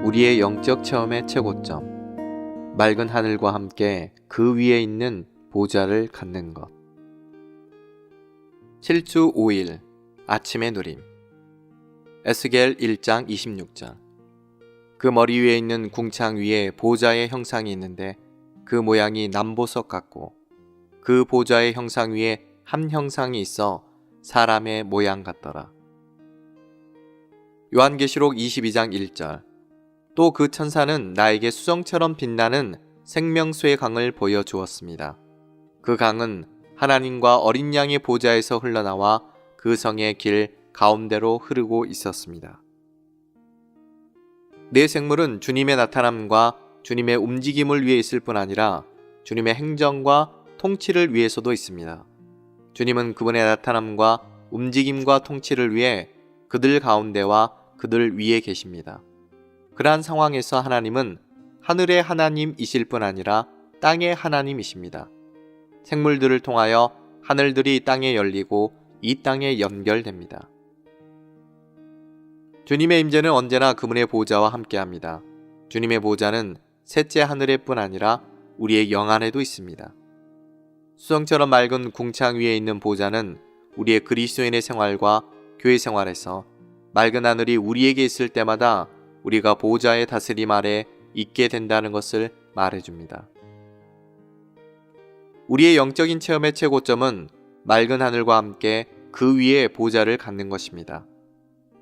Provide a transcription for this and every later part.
우리의 영적 체험의 최고점, 맑은 하늘과 함께 그 위에 있는 보좌를 갖는 것. 7주 5일 아침의 누림. 에스겔 1장 26절. 그 머리 위에 있는 궁창 위에 보좌의 형상이 있는데 그 모양이 남보석 같고 그 보좌의 형상 위에 한 형상이 있어 사람의 모양 같더라. 요한계시록 22장 1절. 또 그 천사는 나에게 수정처럼 빛나는 생명수의 강을 보여주었습니다. 그 강은 하나님과 어린 양의 보좌에서 흘러나와 그 성의 길 가운데로 흐르고 있었습니다. 내 생물은 주님의 나타남과 주님의 움직임을 위해 있을 뿐 아니라 주님의 행정과 통치를 위해서도 있습니다. 주님은 그분의 나타남과 움직임과 통치를 위해 그들 가운데와 그들 위에 계십니다. 그러한 상황에서 하나님은 하늘의 하나님이실 뿐 아니라 땅의 하나님이십니다. 생물들을 통하여 하늘들이 땅에 열리고 이 땅에 연결됩니다. 주님의 임재는 언제나 그분의 보좌와 함께합니다. 주님의 보좌는 셋째 하늘에 뿐 아니라 우리의 영 안에도 있습니다. 수정처럼 맑은 궁창 위에 있는 보좌는 우리의 그리스도인의 생활과 교회 생활에서 맑은 하늘이 우리에게 있을 때마다 우리가 보좌의 다스림 아래 있게 된다는 것을 말해줍니다. 우리의 영적인 체험의 최고점은 맑은 하늘과 함께 그 위에 보좌를 갖는 것입니다.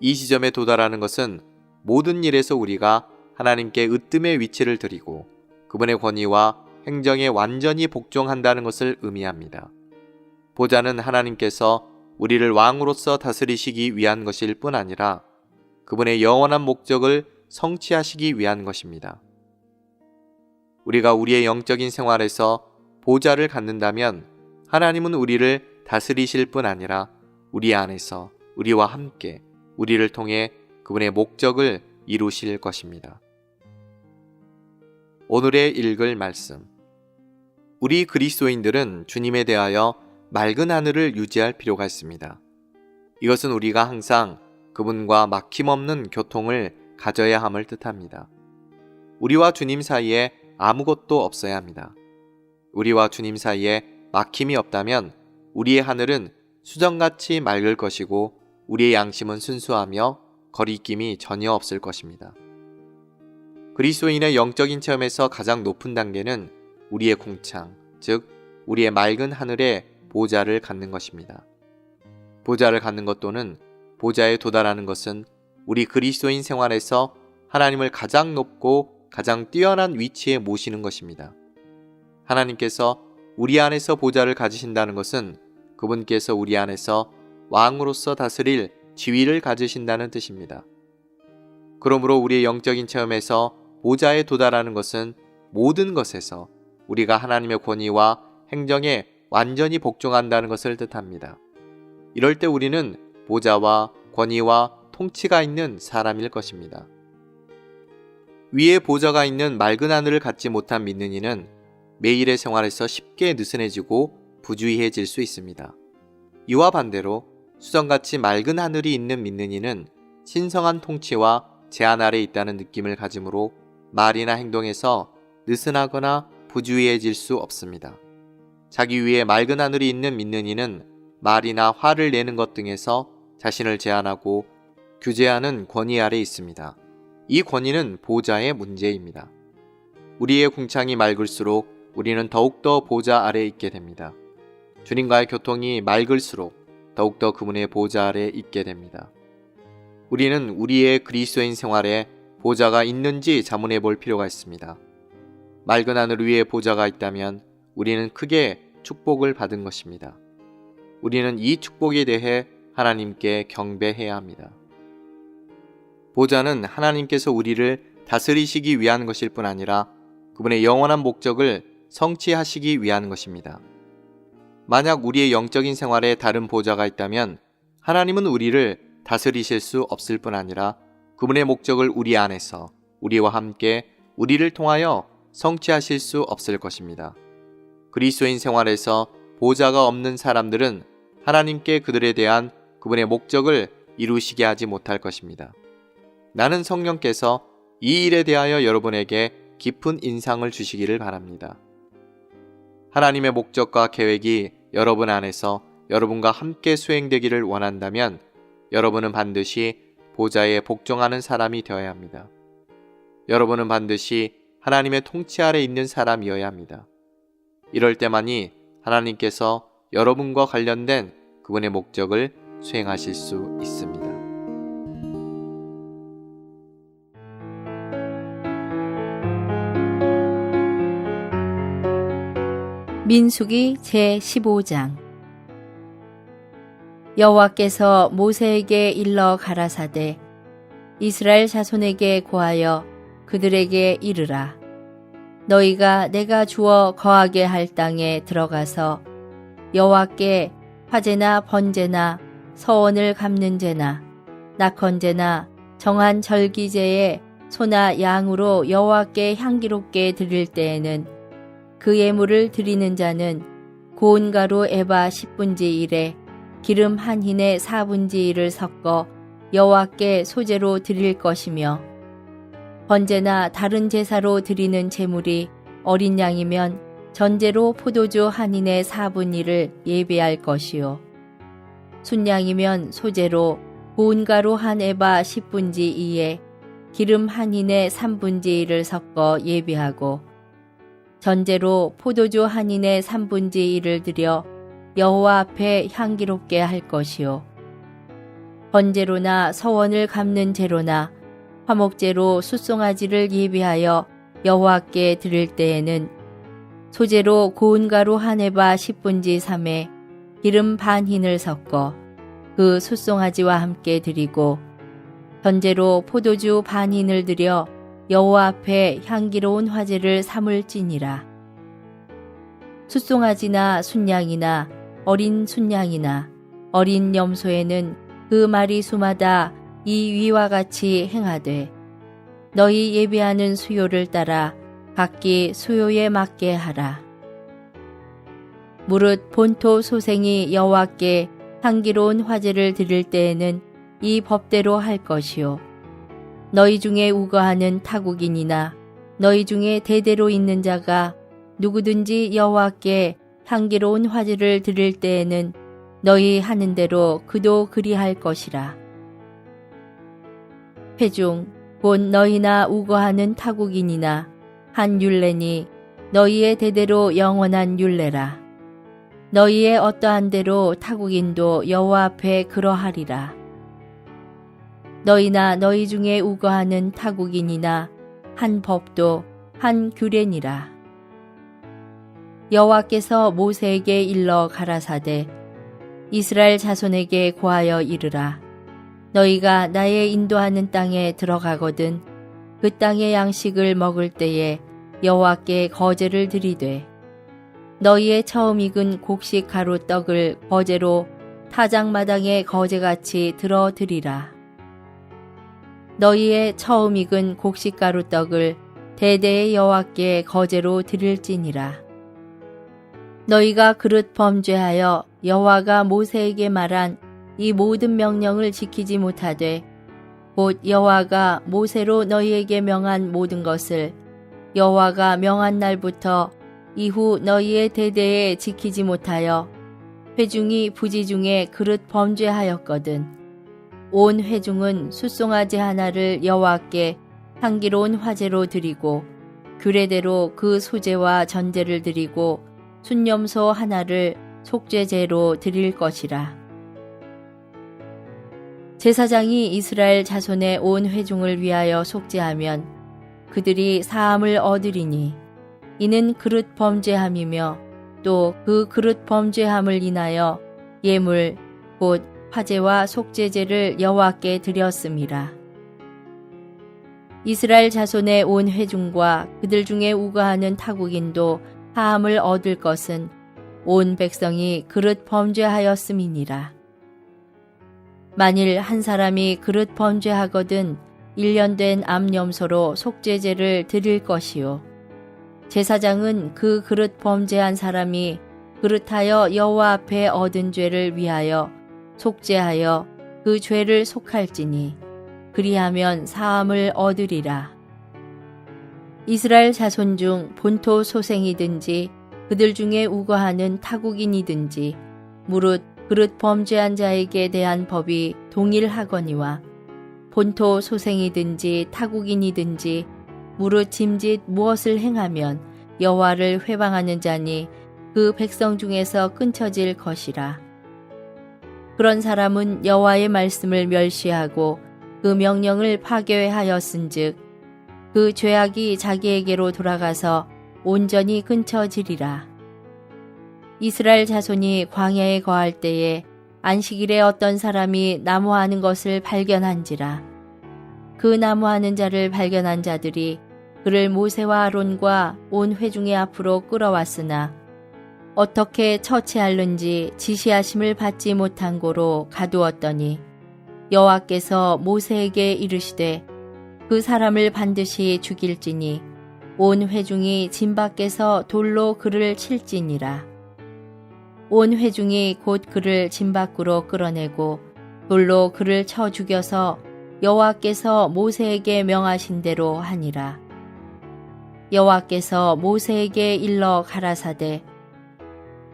이 지점에 도달하는 것은 모든 일에서 우리가 하나님께 으뜸의 위치를 드리고 그분의 권위와 행정에 완전히 복종한다는 것을 의미합니다. 보좌는 하나님께서 우리를 왕으로서 다스리시기 위한 것일 뿐 아니라 그분의 영원한 목적을 성취하시기 위한 것입니다. 우리가 우리의 영적인 생활에서 보좌를 갖는다면 하나님은 우리를 다스리실 뿐 아니라 우리 안에서 우리와 함께 우리를 통해 그분의 목적을 이루실 것입니다. 오늘의 읽을 말씀. 우리 그리스도인들은 주님에 대하여 맑은 하늘을 유지할 필요가 있습니다. 이것은 우리가 항상 그분과 막힘없는 교통을 가져야 함을 뜻합니다. 우리와 주님 사이에 아무것도 없어야 합니다. 우리와 주님 사이에 막힘이 없다면 우리의 하늘은 수정같이 맑을 것이고 우리의 양심은 순수하며 거리낌이 전혀 없을 것입니다. 그리스도인의 영적인 체험에서 가장 높은 단계는 우리의 궁창, 즉 우리의 맑은 하늘에 보좌를 갖는 것입니다. 보좌를 갖는 것 또는 보좌에 도달하는 것은 우리 그리스도인 생활에서 하나님을 가장 높고 가장 뛰어난 위치에 모시는 것입니다. 하나님께서 우리 안에서 보좌를 가지신다는 것은 그분께서 우리 안에서 왕으로서 다스릴 지위를 가지신다는 뜻입니다. 그러므로 우리의 영적인 체험에서 보좌에 도달하는 것은 모든 것에서 우리가 하나님의 권위와 행정에 완전히 복종한다는 것을 뜻합니다. 이럴 때 우리는 보좌와 권위와 통치가 있는 사람일 것입니다. 위에 보좌가 있는 맑은 하늘을 갖지 못한 믿는 이는 매일의 생활에서 쉽게 느슨해지고 부주의해질 수 있습니다. 이와 반대로 수정같이 맑은 하늘이 있는 믿는 이는 신성한 통치와 제한 아래 있다는 느낌을 가지므로 말이나 행동에서 느슨하거나 부주의해질 수 없습니다. 자기 위에 맑은 하늘이 있는 믿는 이는 말이나 화를 내는 것 등에서 자신을 제한하고 규제하는 권위 아래 있습니다. 이 권위는 보좌의 문제입니다. 우리의 궁창이 맑을수록 우리는 더욱더 보좌 아래 있게 됩니다. 주님과의 교통이 맑을수록 더욱더 그분의 보좌 아래 있게 됩니다. 우리는 우리의 그리스도인 생활에 보좌가 있는지 자문해 볼 필요가 있습니다. 맑은 하늘 위에 보좌가 있다면 우리는 크게 축복을 받은 것입니다. 우리는 이 축복에 대해 하나님께 경배해야 합니다. 보좌는 하나님께서 우리를 다스리시기 위한 것일 뿐 아니라 그분의 영원한 목적을 성취하시기 위한 것입니다. 만약 우리의 영적인 생활에 다른 보좌가 있다면 하나님은 우리를 다스리실 수 없을 뿐 아니라 그분의 목적을 우리 안에서 우리와 함께 우리를 통하여 성취하실 수 없을 것입니다. 그리스도인 생활에서 보좌가 없는 사람들은 하나님께 그들에 대한 그분의 목적을 이루시게 하지 못할 것입니다. 나는 성령께서 이 일에 대하여 여러분에게 깊은 인상을 주시기를 바랍니다. 하나님의 목적과 계획이 여러분 안에서 여러분과 함께 수행되기를 원한다면 여러분은 반드시 보좌에 복종하는 사람이 되어야 합니다. 여러분은 반드시 하나님의 통치 아래 있는 사람이어야 합니다. 이럴 때만이 하나님께서 여러분과 관련된 그분의 목적을 수행하실 수 있습니다. 민수기 제15장. 여호와께서 모세에게 일러 가라사대 이스라엘 자손에게 고하여 그들에게 이르라. 너희가 내가 주어 거하게 할 땅에 들어가서 여호와께 화제나 번제나 서원을 갚는 제나 낙헌제나 정한 절기제에 소나 양으로 여호와께 향기롭게 드릴 때에는 그 예물을 드리는 자는 고운 가루 에바 10분지 1에 기름 한 흰에 4분지 1을 섞어 여호와께 소제로 드릴 것이며 번제나 다른 제사로 드리는 제물이 어린 양이면 전제로 포도주 한 흰에 4분 1을 예배할 것이요 순양이면 소제로 고운 가루 한 에바 10분지 2에 기름 한 흰에 3분지 1을 섞어 예배하고 전제로 포도주 한 흰에 3분지 1을 드려 여호와 앞에 향기롭게 할 것이요 번제로나 서원을 갚는 제로나 화목제로 숫송아지를 예비하여 여호와께 드릴 때에는 소제로 고운 가루 한 에바 10분지 3에 기름 반 흰을 섞어 그 숫송아지와 함께 드리고 전제로 포도주 반 흰을 드려 여호와 앞에 향기로운 화제를 삼을지니라. 숫송아지나 순양이나 어린 순양이나 어린 염소에는 그 마리수마다 이 위와 같이 행하되 너희 예배하는 수요를 따라 각기 수요에 맞게 하라. 무릇 본토 소생이 여호와께 향기로운 화제를 드릴 때에는 이 법대로 할 것이요 너희 중에 우거하는 타국인이나 너희 중에 대대로 있는 자가 누구든지 여호와께 향기로운 화제를 드릴 때에는 너희 하는 대로 그도 그리할 것이라. 회중 곧 너희나 우거하는 타국인이나 한 율례니 너희의 대대로 영원한 율례라. 너희의 어떠한 대로 타국인도 여호와 앞에 그러하리라. 너희나 너희 중에 우거하는 타국인이나 한 법도 한 규례니라. 여호와께서 모세에게 일러 가라사대 이스라엘 자손에게 고하여 이르라. 너희가 나의 인도하는 땅에 들어가거든 그 땅의 양식을 먹을 때에 여호와께 거제를 드리되 너희의 처음 익은 곡식 가루 떡을 거제로 타작마당에 거제같이 들어 드리라. 너희의 처음 익은 곡식가루 떡을 대대의 여호와께 거제로 드릴지니라. 너희가 그릇 범죄하여 여호와가 모세에게 말한 이 모든 명령을 지키지 못하되 곧 여호와가 모세로 너희에게 명한 모든 것을 여호와가 명한 날부터 이후 너희의 대대에 지키지 못하여 회중이 부지 중에 그릇 범죄하였거든. 온 회중은 숫송아지 하나를 여호와께 향기로운 화제로 드리고 규례대로 그 소제와 전제를 드리고 순염소 하나를 속죄제로 드릴 것이라. 제사장이 이스라엘 자손의 온 회중을 위하여 속죄하면 그들이 사함을 얻으리니 이는 그릇 범죄함이며 또 그 그릇 범죄함을 인하여 예물 곧 화제와 속죄제를 여호와께 드렸음이라. 이스라엘 자손의 온 회중과 그들 중에 우거하는 타국인도 사함을 얻을 것은 온 백성이 그릇 범죄하였음이니라. 만일 한 사람이 그릇 범죄하거든 1년 된 암염소로 속죄제를 드릴 것이요 제사장은 그 그릇 범죄한 사람이 그릇하여 여호와 앞에 얻은 죄를 위하여 속죄하여 그 죄를 속할지니 그리하면 사함을 얻으리라. 이스라엘 자손 중 본토 소생이든지 그들 중에 우거하는 타국인이든지 무릇 그릇 범죄한 자에게 대한 법이 동일하거니와 본토 소생이든지 타국인이든지 무릇 짐짓 무엇을 행하면 여호와를 회방하는 자니 그 백성 중에서 끊쳐질 것이라. 그런 사람은 여호와의 말씀을 멸시하고 그 명령을 파괴하였은즉 그 죄악이 자기에게로 돌아가서 온전히 끊쳐지리라. 이스라엘 자손이 광야에 거할 때에 안식일에 어떤 사람이 나무하는 것을 발견한지라. 그 나무하는 자를 발견한 자들이 그를 모세와 아론과 온 회중의 앞으로 끌어왔으나 어떻게 처치할는지 지시하심을 받지 못한 고로 가두었더니 여호와께서 모세에게 이르시되 그 사람을 반드시 죽일지니 온 회중이 진 밖에서 돌로 그를 칠지니라. 온 회중이 곧 그를 진 밖으로 끌어내고 돌로 그를 쳐 죽여서 여호와께서 모세에게 명하신 대로 하니라. 여호와께서 모세에게 일러 가라사대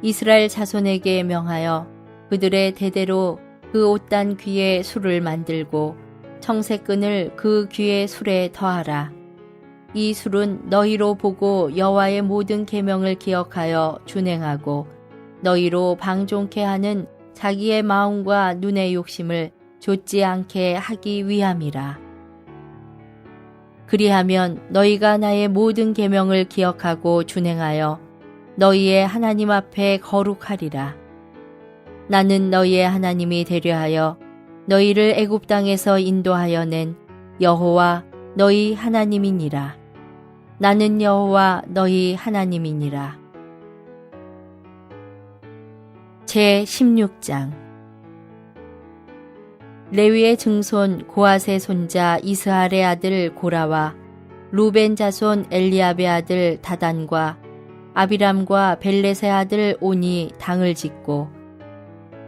이스라엘 자손에게 명하여 그들의 대대로 그 옷단 귀에 술을 만들고 청색끈을 그 귀의 술에 더하라. 이 술은 너희로 보고 여호와의 모든 계명을 기억하여 준행하고 너희로 방종케 하는 자기의 마음과 눈의 욕심을 좇지 않게 하기 위함이라. 그리하면 너희가 나의 모든 계명을 기억하고 준행하여 너희의 하나님 앞에 거룩하리라. 나는 너희의 하나님이 되려 하여 너희를 애굽 땅에서 인도하여 낸 여호와 너희 하나님이니라. 나는 여호와 너희 하나님이니라. 제 16장 레위의 증손 고앗의 손자 이스할의 아들 고라와 루벤 자손 엘리압의 아들 다단과 아비람과 벨렛의 아들 온이 당을 짓고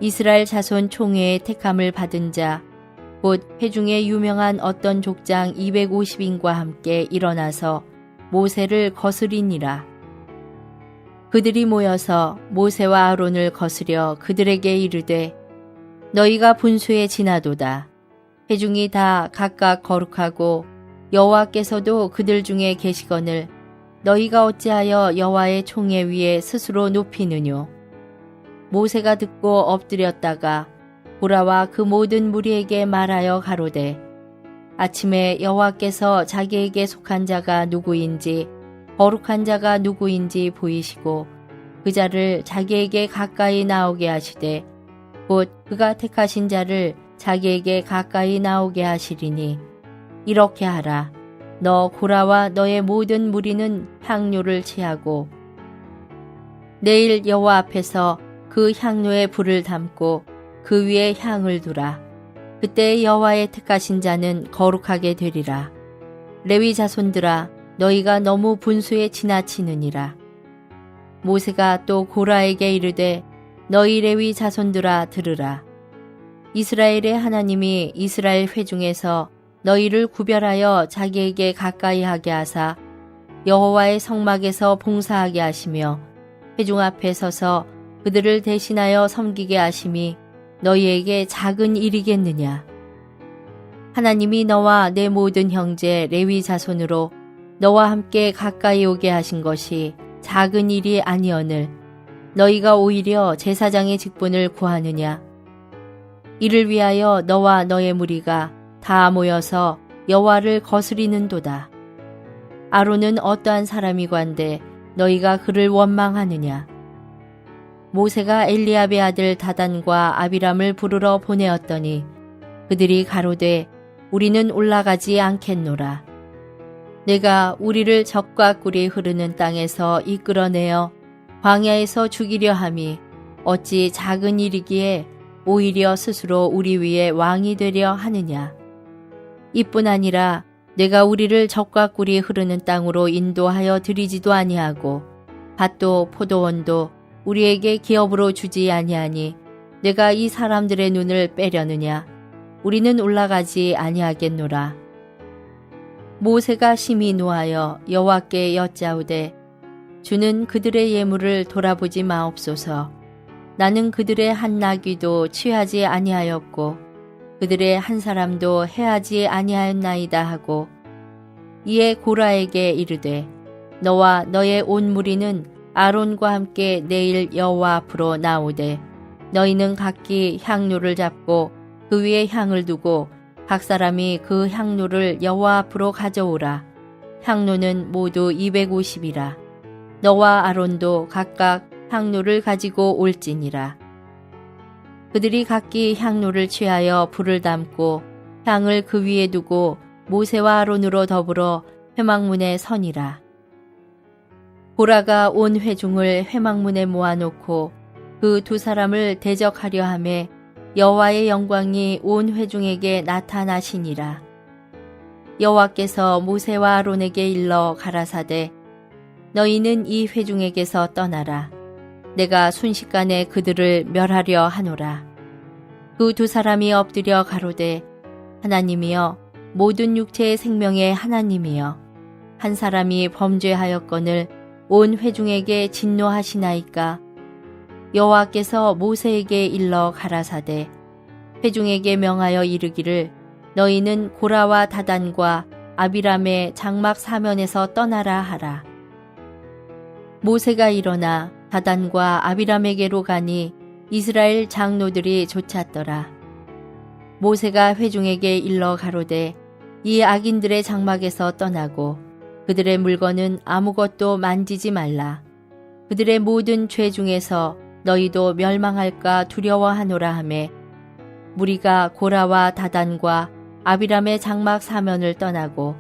이스라엘 자손 총회의 택함을 받은 자 곧 회중에 유명한 어떤 족장 250인과 함께 일어나서 모세를 거스리니라. 그들이 모여서 모세와 아론을 거스려 그들에게 이르되 너희가 분수에 지나도다. 회중이 다 각각 거룩하고 여호와께서도 그들 중에 계시거늘 너희가 어찌하여 여호와의 총회 위에 스스로 높이느뇨. 모세가 듣고 엎드렸다가 고라와 그 모든 무리에게 말하여 가로되 아침에 여호와께서 자기에게 속한 자가 누구인지 거룩한 자가 누구인지 보이시고 그 자를 자기에게 가까이 나오게 하시되 곧 그가 택하신 자를 자기에게 가까이 나오게 하시리니 이렇게 하라. 너 고라와 너의 모든 무리는 향료를 취하고 내일 여호와 앞에서 그 향료에 불을 담고 그 위에 향을 두라. 그때 여호와의 택하신 자는 거룩하게 되리라. 레위 자손들아 너희가 너무 분수에 지나치느니라. 모세가 또 고라에게 이르되 너희 레위 자손들아 들으라. 이스라엘의 하나님이 이스라엘 회중에서 너희를 구별하여 자기에게 가까이 하게 하사 여호와의 성막에서 봉사하게 하시며 회중 앞에 서서 그들을 대신하여 섬기게 하심이 너희에게 작은 일이겠느냐. 하나님이 너와 내 모든 형제 레위 자손으로 너와 함께 가까이 오게 하신 것이 작은 일이 아니오늘 너희가 오히려 제사장의 직분을 구하느냐. 이를 위하여 너와 너의 무리가 다 모여서 여호와를 거스리는도다. 아론은 어떠한 사람이관데 너희가 그를 원망하느냐. 모세가 엘리압의 아들 다단과 아비람을 부르러 보내었더니 그들이 가로되 우리는 올라가지 않겠노라. 내가 우리를 적과 꿀이 흐르는 땅에서 이끌어내어 광야에서 죽이려 함이 어찌 작은 일이기에 오히려 스스로 우리 위에 왕이 되려 하느냐. 이뿐 아니라 내가 우리를 적과 꿀이 흐르는 땅으로 인도하여 드리지도 아니하고 밭도 포도원도 우리에게 기업으로 주지 아니하니 내가 이 사람들의 눈을 빼려느냐. 우리는 올라가지 아니하겠노라. 모세가 심히 노하여 여호와께 여짜오되 주는 그들의 예물을 돌아보지 마옵소서. 나는 그들의 한 나귀도 취하지 아니하였고 그들의 한 사람도 해하지 아니하였나이다 하고 이에 고라에게 이르되 너와 너의 온 무리는 아론과 함께 내일 여호와 앞으로 나오되 너희는 각기 향로를 잡고 그 위에 향을 두고 각 사람이 그 향로를 여호와 앞으로 가져오라. 향로는 모두 250이라. 너와 아론도 각각 향로를 가지고 올지니라. 그들이 각기 향로를 취하여 불을 담고 향을 그 위에 두고 모세와 아론으로 더불어 회막문에 서니라. 고라가 온 회중을 회막문에 모아놓고 그 두 사람을 대적하려 하매 여호와의 영광이 온 회중에게 나타나시니라. 여호와께서 모세와 아론에게 일러 가라사대 너희는 이 회중에게서 떠나라. 내가 순식간에 그들을 멸하려 하노라. 그 두 사람이 엎드려 가로되 하나님이여 모든 육체의 생명의 하나님이여 한 사람이 범죄하였거늘 온 회중에게 진노하시나이까. 여호와께서 모세에게 일러 가라사대 회중에게 명하여 이르기를 너희는 고라와 다단과 아비람의 장막 사면에서 떠나라 하라. 모세가 일어나 다단과 아비람에게로 가니 이스라엘 장로들이 쫓았더라. 모세가 회중에게 일러 가로되 이 악인들의 장막에서 떠나고 그들의 물건은 아무것도 만지지 말라. 그들의 모든 죄 중에서 너희도 멸망할까 두려워하노라 하매 무리가 고라와 다단과 아비람의 장막 사면을 떠나고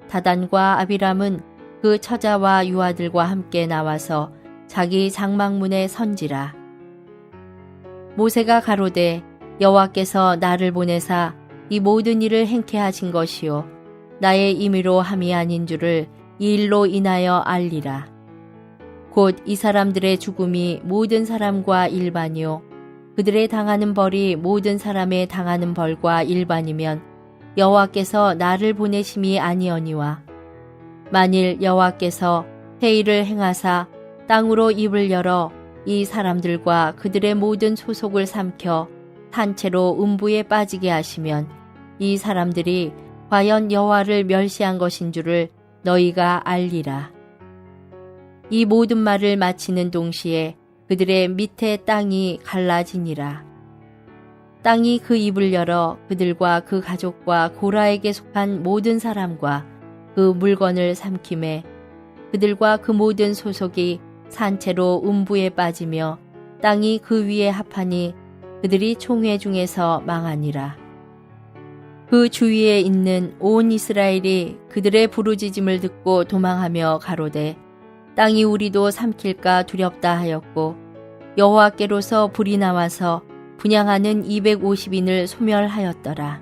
다단과 아비람은 그 처자와 유아들과 함께 나와서 자기 장막문에 선지라. 모세가 가로되 여호와께서 나를 보내사 이 모든 일을 행케 하신 것이요 나의 임의로 함이 아닌 줄을 이 일로 인하여 알리라. 곧 이 사람들의 죽음이 모든 사람과 일반이요 그들의 당하는 벌이 모든 사람의 당하는 벌과 일반이면 여호와께서 나를 보내심이 아니오니와 만일 여호와께서 회의를 행하사 땅으로 입을 열어 이 사람들과 그들의 모든 소속을 삼켜 한채로 음부에 빠지게 하시면 이 사람들이 과연 여호와를 멸시한 것인 줄을 너희가 알리라. 이 모든 말을 마치는 동시에 그들의 밑에 땅이 갈라지니라. 땅이 그 입을 열어 그들과 그 가족과 고라에게 속한 모든 사람과 그 물건을 삼킴에 그들과 그 모든 소속이 산채로 음부에 빠지며 땅이 그 위에 합하니 그들이 총회 중에서 망하니라. 그 주위에 있는 온 이스라엘이 그들의 부르짖음을 듣고 도망하며 가로되 땅이 우리도 삼킬까 두렵다 하였고 여호와께로서 불이 나와서 분향하는 250인을 소멸하였더라.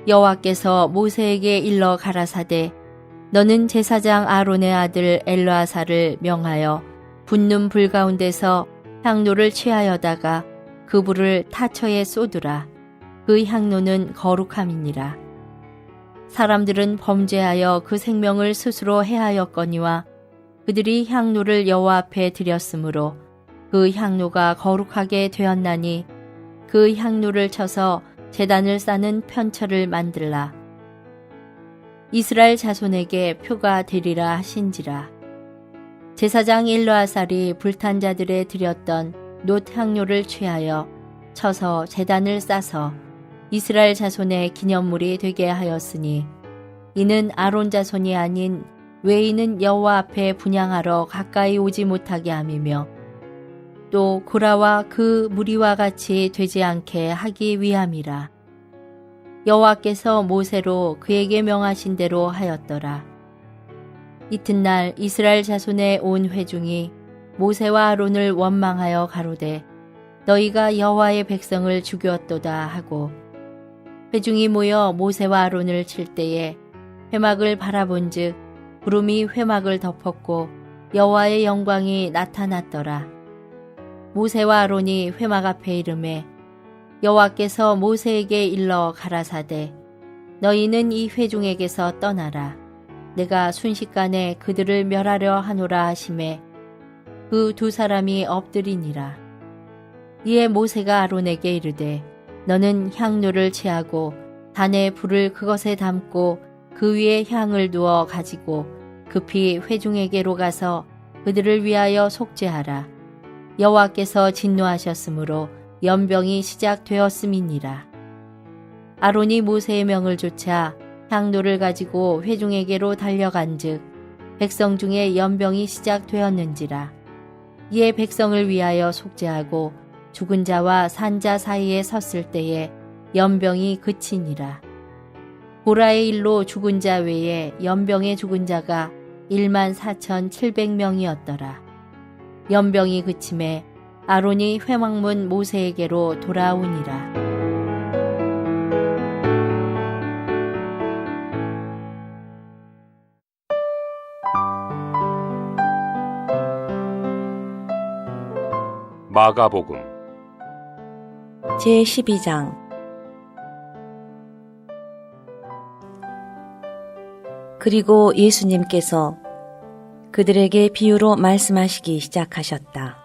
여호와께서 모세에게 일러 가라사대 너는 제사장 아론의 아들 엘르아사를 명하여 붙는 불 가운데서 향로를 취하여다가 그 불을 타처에 쏟으라. 그 향로는 거룩함이니라. 사람들은 범죄하여 그 생명을 스스로 해하였거니와 그들이 향로를 여호와 앞에 드렸으므로 그 향로가 거룩하게 되었나니 그 향로를 쳐서 제단을 싸는 편처를 만들라. 이스라엘 자손에게 표가 되리라 하신지라. 제사장 엘르아살이 불탄 자들에 드렸던 놋 향료를 취하여 쳐서 제단을 싸서 이스라엘 자손의 기념물이 되게 하였으니 이는 아론 자손이 아닌 외인은 여호와 앞에 분향하러 가까이 오지 못하게 함이며 또 고라와 그 무리와 같이 되지 않게 하기 위함이라. 여호와께서 모세로 그에게 명하신 대로 하였더라. 이튿날 이스라엘 자손의 온 회중이 모세와 아론을 원망하여 가로되 너희가 여호와의 백성을 죽였도다 하고 회중이 모여 모세와 아론을 칠 때에 회막을 바라본즉 구름이 회막을 덮었고 여호와의 영광이 나타났더라. 모세와 아론이 회막 앞에 이르매 여호와께서 모세에게 일러 가라사대 너희는 이 회중에게서 떠나라. 내가 순식간에 그들을 멸하려 하노라 하시매 그 두 사람이 엎드리니라. 이에 모세가 아론에게 이르되 너는 향료를 취하고 단에 불을 그것에 담고 그 위에 향을 두어 가지고 급히 회중에게로 가서 그들을 위하여 속죄하라. 여호와께서 진노하셨으므로 연병이 시작되었음이니라. 아론이 모세의 명을 조차 향로를 가지고 회중에게로 달려간즉 백성 중에 연병이 시작되었는지라. 이에 백성을 위하여 속죄하고 죽은 자와 산 자 사이에 섰을 때에 연병이 그치니라. 보라의 일로 죽은 자 외에 연병에 죽은 자가 14,700명이었더라. 연병이 그침에 아론이 회막문 모세에게로 돌아오니라. 마가복음 제12장 그리고 예수님께서 그들에게 비유로 말씀하시기 시작하셨다.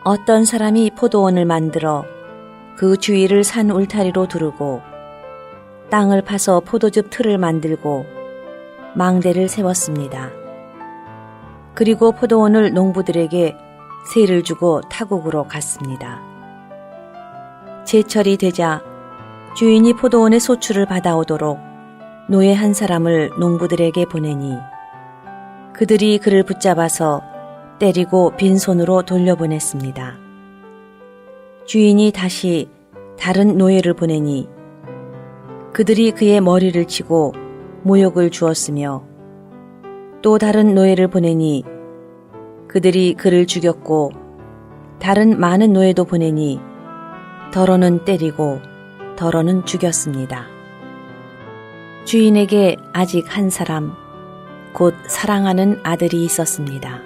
어떤 사람이 포도원을 만들어 그 주위를 산 울타리로 두르고 땅을 파서 포도즙 틀을 만들고 망대를 세웠습니다. 그리고 포도원을 농부들에게 세를 주고 타국으로 갔습니다. 제철이 되자 주인이 포도원의 소출을 받아오도록 노예 한 사람을 농부들에게 보내니 그들이 그를 붙잡아서 때리고 빈손으로 돌려보냈습니다. 주인이 다시 다른 노예를 보내니 그들이 그의 머리를 치고 모욕을 주었으며 또 다른 노예를 보내니 그들이 그를 죽였고 다른 많은 노예도 보내니 더러는 때리고 더러는 죽였습니다. 주인에게 아직 한 사람, 곧 사랑하는 아들이 있었습니다.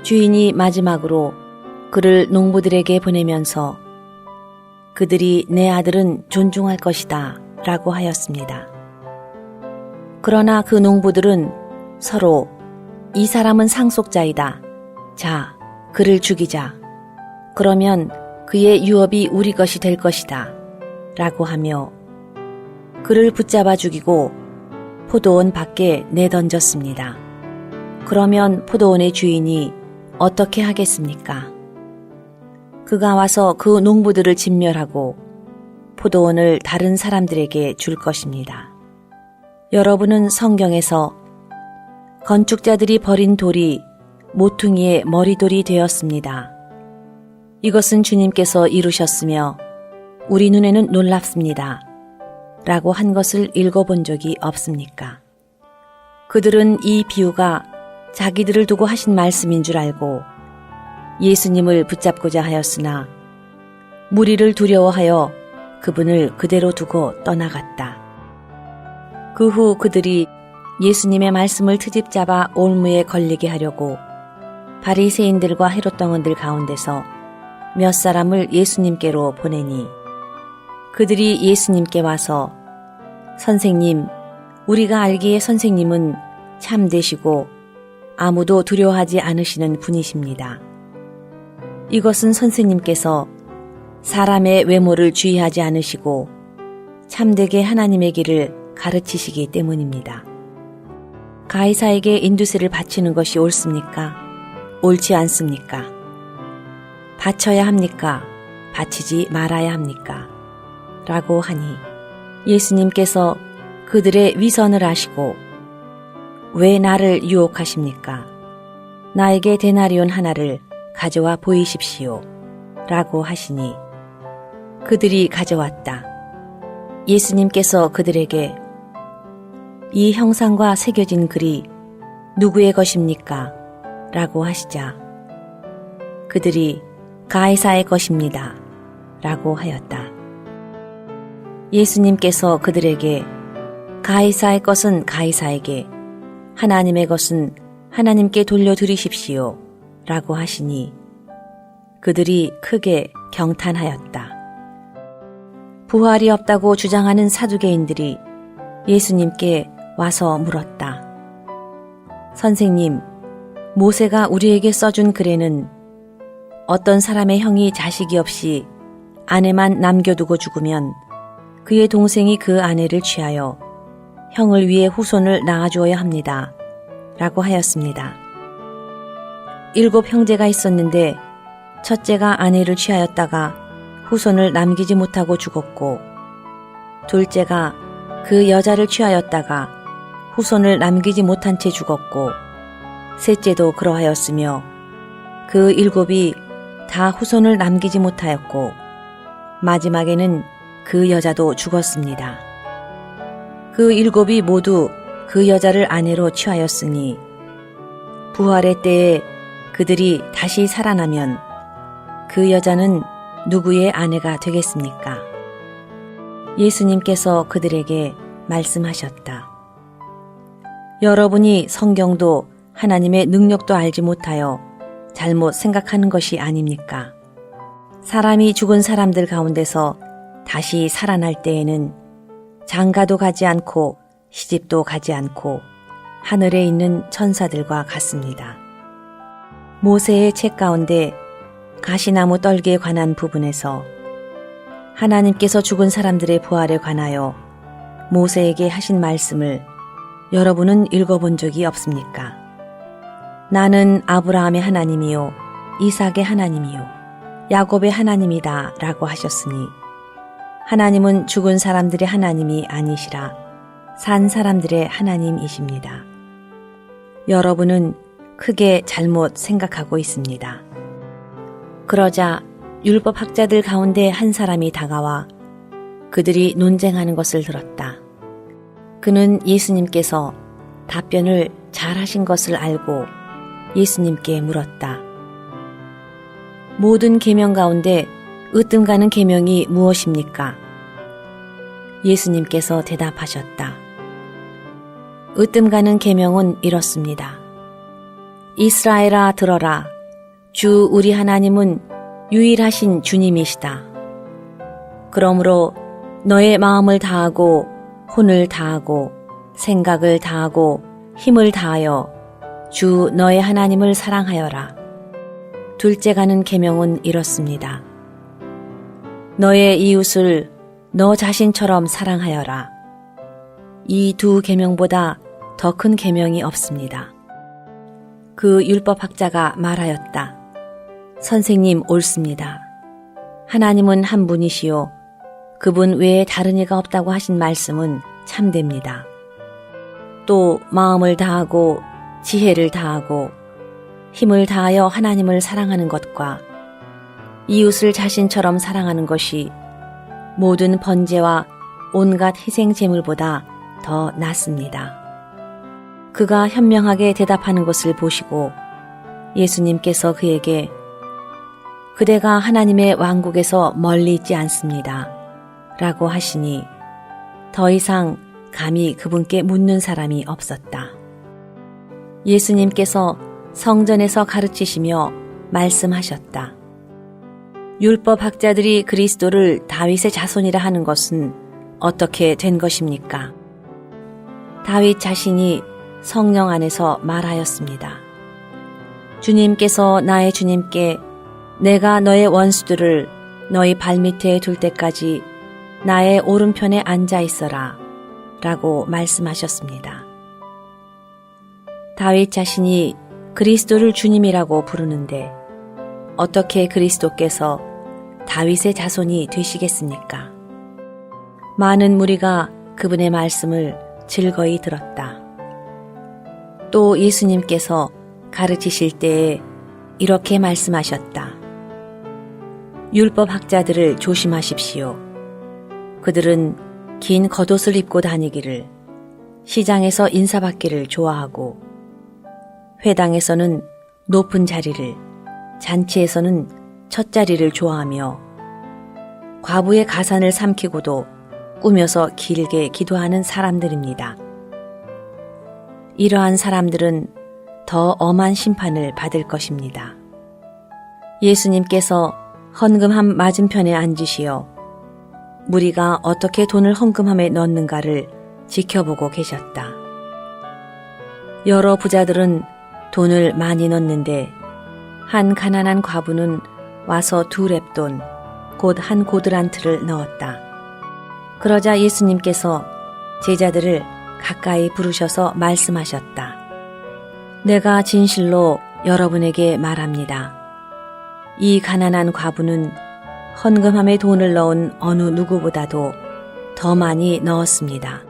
주인이 마지막으로 그를 농부들에게 보내면서 그들이 내 아들은 존중할 것이다 라고 하였습니다. 그러나 그 농부들은 서로 이 사람은 상속자이다. 자, 그를 죽이자. 그러면 그의 유업이 우리 것이 될 것이다. 라고 하며 그를 붙잡아 죽이고 포도원 밖에 내던졌습니다. 그러면 포도원의 주인이 어떻게 하겠습니까? 그가 와서 그 농부들을 진멸하고 포도원을 다른 사람들에게 줄 것입니다. 여러분은 성경에서 건축자들이 버린 돌이 모퉁이의 머리돌이 되었습니다. 이것은 주님께서 이루셨으며 우리 눈에는 놀랍습니다. 라고 한 것을 읽어본 적이 없습니까? 그들은 이 비유가 자기들을 두고 하신 말씀인 줄 알고 예수님을 붙잡고자 하였으나 무리를 두려워하여 그분을 그대로 두고 떠나갔다. 그 후 그들이 예수님의 말씀을 트집잡아 올무에 걸리게 하려고 바리새인들과 헤롯 당원들 가운데서 몇 사람을 예수님께로 보내니 그들이 예수님께 와서 선생님, 우리가 알기에 선생님은 참되시고 아무도 두려워하지 않으시는 분이십니다. 이것은 선생님께서 사람의 외모를 주의하지 않으시고 참되게 하나님의 길을 가르치시기 때문입니다. 가이사에게 인두세를 바치는 것이 옳습니까? 옳지 않습니까? 바쳐야 합니까? 바치지 말아야 합니까? 라고 하니 예수님께서 그들의 위선을 아시고 왜 나를 유혹하십니까? 나에게 데나리온 하나를 가져와 보이십시오. 라고 하시니 그들이 가져왔다. 예수님께서 그들에게 이 형상과 새겨진 글이 누구의 것입니까? 라고 하시자 그들이 가이사의 것입니다. 라고 하였다. 예수님께서 그들에게 가이사의 것은 가이사에게 하나님의 것은 하나님께 돌려드리십시오. 라고 하시니 그들이 크게 경탄하였다. 부활이 없다고 주장하는 사두개인들이 예수님께 와서 물었다. 선생님, 모세가 우리에게 써준 글에는 어떤 사람의 형이 자식이 없이 아내만 남겨두고 죽으면 그의 동생이 그 아내를 취하여 형을 위해 후손을 낳아주어야 합니다. 라고 하였습니다. 7 형제가 있었는데 첫째가 아내를 취하였다가 후손을 남기지 못하고 죽었고, 둘째가 그 여자를 취하였다가 후손을 남기지 못한 채 죽었고, 셋째도 그러하였으며 그 7이 다 후손을 남기지 못하였고, 마지막에는 그 여자도 죽었습니다. 그 7이 모두 그 여자를 아내로 취하였으니 부활의 때에 그들이 다시 살아나면 그 여자는 누구의 아내가 되겠습니까? 예수님께서 그들에게 말씀하셨다. 여러분이 성경도 하나님의 능력도 알지 못하여 잘못 생각하는 것이 아닙니까? 사람이 죽은 사람들 가운데서 다시 살아날 때에는 장가도 가지 않고 시집도 가지 않고 하늘에 있는 천사들과 같습니다. 모세의 책 가운데 가시나무 떨기에 관한 부분에서 하나님께서 죽은 사람들의 부활에 관하여 모세에게 하신 말씀을 여러분은 읽어본 적이 없습니까? 나는 아브라함의 하나님이요 이삭의 하나님이요 야곱의 하나님이다 라고 하셨으니 하나님은 죽은 사람들의 하나님이 아니시라 산 사람들의 하나님이십니다. 여러분은 크게 잘못 생각하고 있습니다. 그러자 율법학자들 가운데 한 사람이 다가와 그들이 논쟁하는 것을 들었다. 그는 예수님께서 답변을 잘하신 것을 알고 예수님께 물었다. 모든 계명 가운데 으뜸가는 계명이 무엇입니까? 예수님께서 대답하셨다. 으뜸가는 계명은 이렇습니다. 이스라엘아 들어라. 주 우리 하나님은 유일하신 주님이시다. 그러므로 너의 마음을 다하고 혼을 다하고 생각을 다하고 힘을 다하여 주 너의 하나님을 사랑하여라. 둘째 가는 계명은 이렇습니다. 너의 이웃을 너 자신처럼 사랑하여라. 이 2 계명보다 더 큰 계명이 없습니다. 그 율법학자가 말하였다. 선생님 옳습니다. 하나님은 한 분이시요 그분 외에 다른 이가 없다고 하신 말씀은 참됩니다. 또 마음을 다하고 지혜를 다하고 힘을 다하여 하나님을 사랑하는 것과 이웃을 자신처럼 사랑하는 것이 모든 번제와 온갖 희생 제물보다 더 낫습니다. 그가 현명하게 대답하는 것을 보시고 예수님께서 그에게 그대가 하나님의 왕국에서 멀리 있지 않습니다. 라고 하시니 더 이상 감히 그분께 묻는 사람이 없었다. 예수님께서 성전에서 가르치시며 말씀하셨다. 율법학자들이 그리스도를 다윗의 자손이라 하는 것은 어떻게 된 것입니까? 다윗 자신이 성령 안에서 말하였습니다. 주님께서 나의 주님께 내가 너의 원수들을 너희 발밑에 둘 때까지 나의 오른편에 앉아 있어라 라고 말씀하셨습니다. 다윗 자신이 그리스도를 주님이라고 부르는데 어떻게 그리스도께서 다윗의 자손이 되시겠습니까? 많은 무리가 그분의 말씀을 즐거이 들었다. 또 예수님께서 가르치실 때에 이렇게 말씀하셨다. 율법학자들을 조심하십시오. 그들은 긴 겉옷을 입고 다니기를, 시장에서 인사받기를 좋아하고, 회당에서는 높은 자리를, 잔치에서는 첫 자리를 좋아하며, 과부의 가산을 삼키고도 꾸며서 길게 기도하는 사람들입니다. 이러한 사람들은 더 엄한 심판을 받을 것입니다. 예수님께서 헌금함 맞은편에 앉으시어 무리가 어떻게 돈을 헌금함에 넣는가를 지켜보고 계셨다. 여러 부자들은 돈을 많이 넣는데 한 가난한 과부는 와서 2렙돈, 곧 한 고드란트를 넣었다. 그러자 예수님께서 제자들을 가까이 부르셔서 말씀하셨다. 내가 진실로 여러분에게 말합니다. 이 가난한 과부는 헌금함에 돈을 넣은 어느 누구보다도 더 많이 넣었습니다.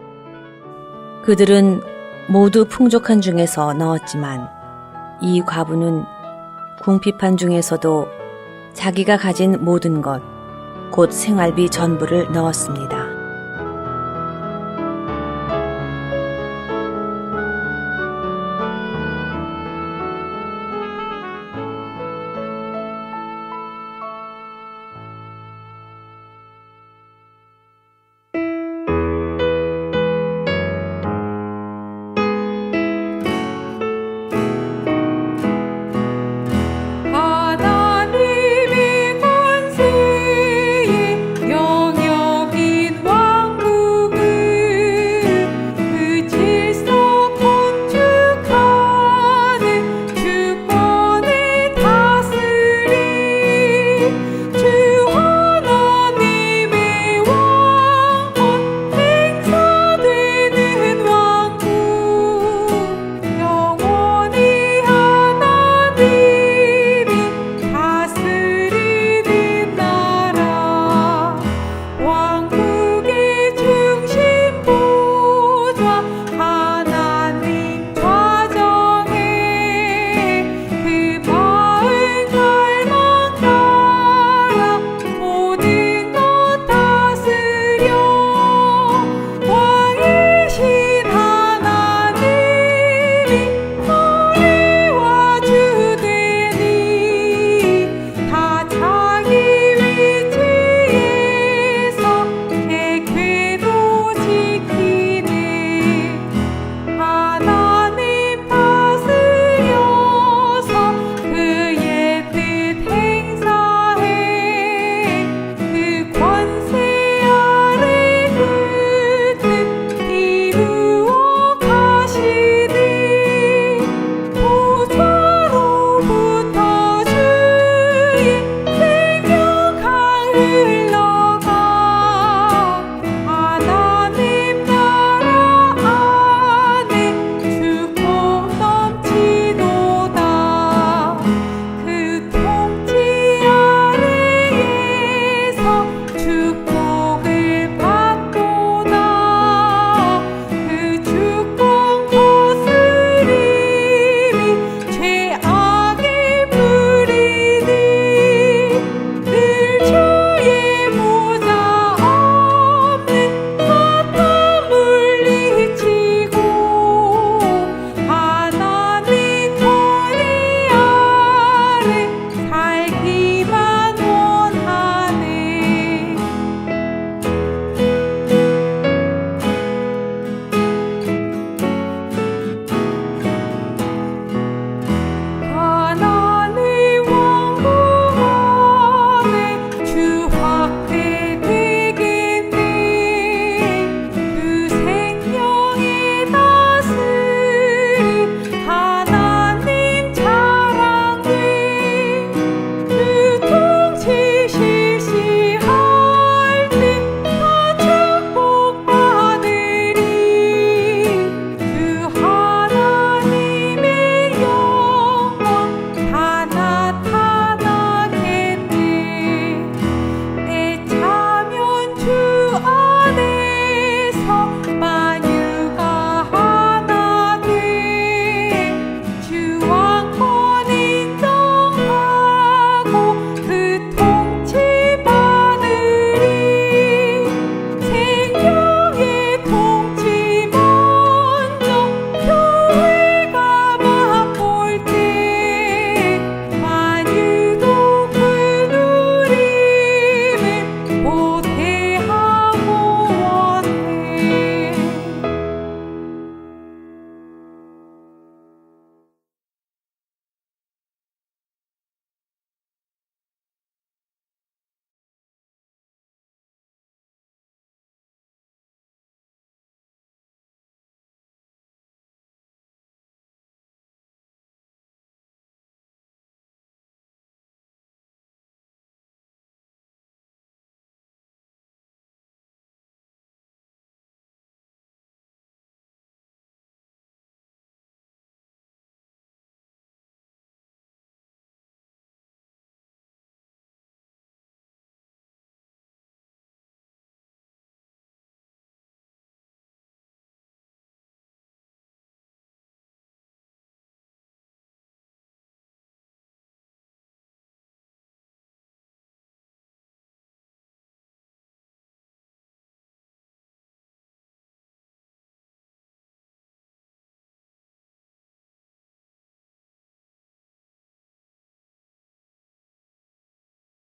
그들은 모두 풍족한 중에서 넣었지만 이 과부는 궁핍한 중에서도 자기가 가진 모든 것, 곧 생활비 전부를 넣었습니다.